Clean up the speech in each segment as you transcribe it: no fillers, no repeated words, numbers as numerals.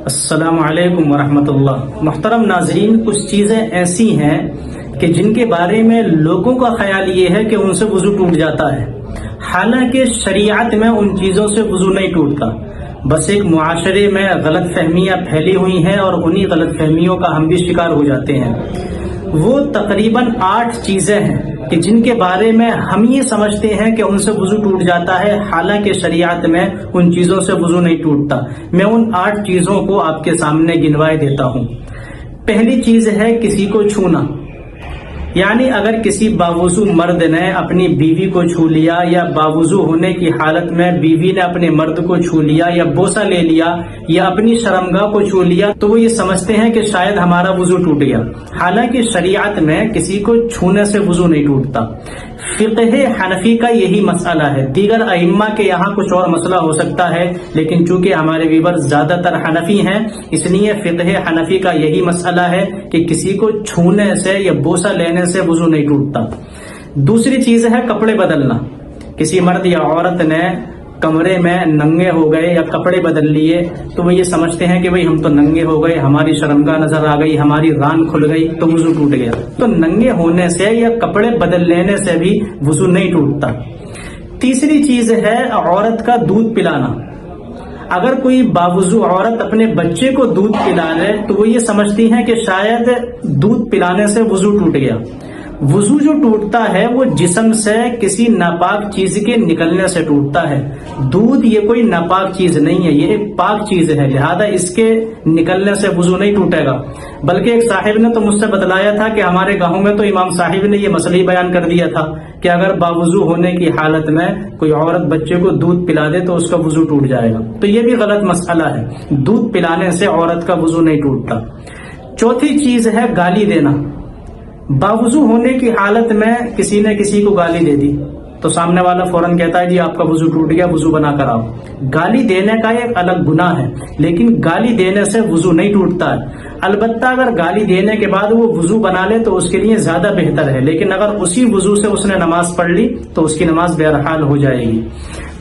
السلام علیکم ورحمۃ اللہ۔ محترم ناظرین، کچھ چیزیں ایسی ہیں کہ جن کے بارے میں لوگوں کا خیال یہ ہے کہ ان سے وضو ٹوٹ جاتا ہے، حالانکہ شریعت میں ان چیزوں سے وضو نہیں ٹوٹتا۔ بس ایک معاشرے میں غلط فہمیاں پھیلی ہوئی ہیں اور انہی غلط فہمیوں کا ہم بھی شکار ہو جاتے ہیں۔ وہ تقریباً 8 چیزیں ہیں کہ جن کے بارے میں ہم یہ سمجھتے ہیں کہ ان سے وضو ٹوٹ جاتا ہے، حالانکہ شریعت میں ان چیزوں سے وضو نہیں ٹوٹتا۔ میں ان 8 چیزوں کو آپ کے سامنے گنوائے دیتا ہوں۔ پہلی چیز ہے کسی کو چھونا، یعنی اگر کسی باوضو مرد نے اپنی بیوی کو چھو لیا یا باوضو ہونے کی حالت میں بیوی نے اپنے مرد کو چھو لیا یا بوسہ لے لیا یا اپنی شرمگاہ کو چھو لیا تو وہ یہ سمجھتے ہیں کہ شاید ہمارا وضو ٹوٹ گیا، حالانکہ شریعت میں کسی کو چھونے سے وضو نہیں ٹوٹتا۔ فقہ حنفی کا یہی مسئلہ ہے، دیگر ائمہ کے یہاں کچھ اور مسئلہ ہو سکتا ہے، لیکن چونکہ ہمارے ویور زیادہ تر حنفی ہیں اس لیے فقہ حنفی کا یہی مسئلہ ہے کہ کسی کو چھونے سے یا بوسہ لینے سے وضو نہیں ٹوٹتا۔ دوسری چیز ہے کپڑے بدلنا۔ کسی مرد یا عورت نے کمرے میں ننگے ہو گئے یا کپڑے بدل لیے تو وہ یہ سمجھتے ہیں کہ بھئی ہم تو ننگے ہو گئے، ہماری شرمگاہ نظر آ گئی، ہماری ران کھل گئی تو وضو ٹوٹ گیا۔ تو ننگے ہونے سے یا کپڑے بدل لینے سے بھی وضو نہیں ٹوٹتا۔ تیسری چیز ہے عورت کا دودھ پلانا۔ اگر کوئی باوضو عورت اپنے بچے کو دودھ پلا لے تو وہ یہ سمجھتی ہیں کہ شاید دودھ پلانے سے وضو ٹوٹ گیا۔ وضو جو ٹوٹتا ہے وہ جسم سے کسی ناپاک چیز کے نکلنے سے ٹوٹتا ہے۔ دودھ یہ کوئی ناپاک چیز نہیں ہے، یہ ایک پاک چیز ہے، لہذا اس کے نکلنے سے وضو نہیں ٹوٹے گا۔ بلکہ ایک صاحب نے تو مجھ سے بتلایا تھا کہ ہمارے گاؤں میں تو امام صاحب نے یہ مسئلہ بیان کر دیا تھا کہ اگر باوضو ہونے کی حالت میں کوئی عورت بچے کو دودھ پلا دے تو اس کا وضو ٹوٹ جائے گا۔ تو یہ بھی غلط مسئلہ ہے، دودھ پلانے سے عورت کا وضو نہیں ٹوٹتا۔ چوتھی چیز ہے گالی دینا۔ باوضو ہونے کی حالت میں کسی نے کسی کو گالی دے دی تو سامنے والا فوراً کہتا ہے جی آپ کا وضو ٹوٹ گیا، وضو بنا کر آؤ۔ گالی دینے کا ایک الگ گناہ ہے، لیکن گالی دینے سے وضو نہیں ٹوٹتا ہے۔ البتہ اگر گالی دینے کے بعد وہ وضو بنا لے تو اس کے لیے زیادہ بہتر ہے، لیکن اگر اسی وضو سے اس نے نماز پڑھ لی تو اس کی نماز بہرحال ہو جائے گی۔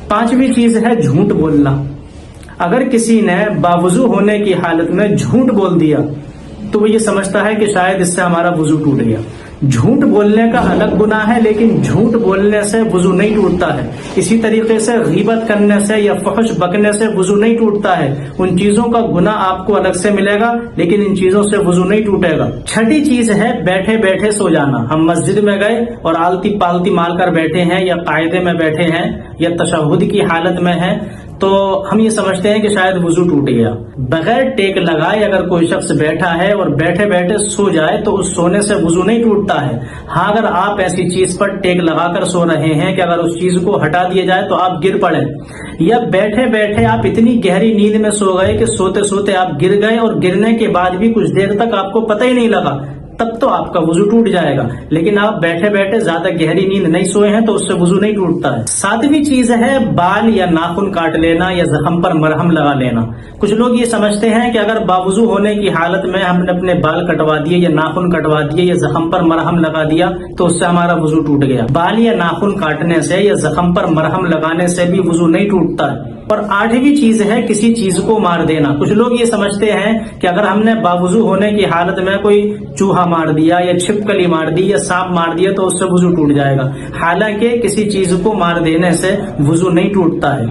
پانچویں چیز ہے جھوٹ بولنا۔ اگر کسی نے باوضو ہونے کی حالت میں جھوٹ بول دیا تو وہ یہ سمجھتا ہے کہ شاید اس سے ہمارا وضو ٹوٹ گیا۔ جھوٹ بولنے کا الگ گناہ ہے، لیکن جھوٹ بولنے سے وضو نہیں ٹوٹتا ہے۔ اسی طریقے سے غیبت کرنے سے یا فحش بکنے سے وضو نہیں ٹوٹتا ہے۔ ان چیزوں کا گناہ آپ کو الگ سے ملے گا، لیکن ان چیزوں سے وضو نہیں ٹوٹے گا۔ چھٹی چیز ہے بیٹھے بیٹھے سو جانا۔ ہم مسجد میں گئے اور آلتی پالتی مال کر بیٹھے ہیں یا قاعدے میں بیٹھے ہیں یا تشہد کی حالت میں ہیں تو ہم یہ سمجھتے ہیں کہ شاید وضو ٹوٹ گیا۔ بغیر ٹیک لگائے اگر کوئی شخص بیٹھا ہے اور بیٹھے بیٹھے سو جائے تو اس سونے سے وضو نہیں ٹوٹتا ہے۔ ہاں اگر آپ ایسی چیز پر ٹیک لگا کر سو رہے ہیں کہ اگر اس چیز کو ہٹا دیا جائے تو آپ گر پڑیں، یا بیٹھے بیٹھے آپ اتنی گہری نیند میں سو گئے کہ سوتے سوتے آپ گر گئے اور گرنے کے بعد بھی کچھ دیر تک آپ کو پتہ ہی نہیں لگا، تب تو آپ کا وضو ٹوٹ جائے گا۔ لیکن آپ بیٹھے بیٹھے زیادہ گہری نیند نہیں سوئے ہیں تو اس سے وضو نہیں ٹوٹتا ہے۔ ساتویں چیز ہے بال یا ناخن کاٹ لینا یا زخم پر مرہم لگا لینا۔ کچھ لوگ یہ سمجھتے ہیں کہ اگر باوضو ہونے کی حالت میں ہم نے اپنے بال کٹوا دیے یا ناخن کٹوا دیے یا زخم پر مرہم لگا دیا تو اس سے ہمارا وضو ٹوٹ گیا۔ بال یا ناخن کاٹنے سے یا زخم پر مرہم لگانے سے بھی وضو نہیں ٹوٹتا ہے۔ اور آٹھویں چیز ہے کسی چیز کو مار دینا۔ کچھ لوگ یہ سمجھتے ہیں کہ اگر ہم نے باوضو ہونے کی حالت میں کوئی چوہا مار دیا یا چھپکلی مار دی یا سانپ مار دیا تو اس سے وضو ٹوٹ جائے گا، حالانکہ کسی چیز کو مار دینے سے وضو نہیں ٹوٹتا ہے۔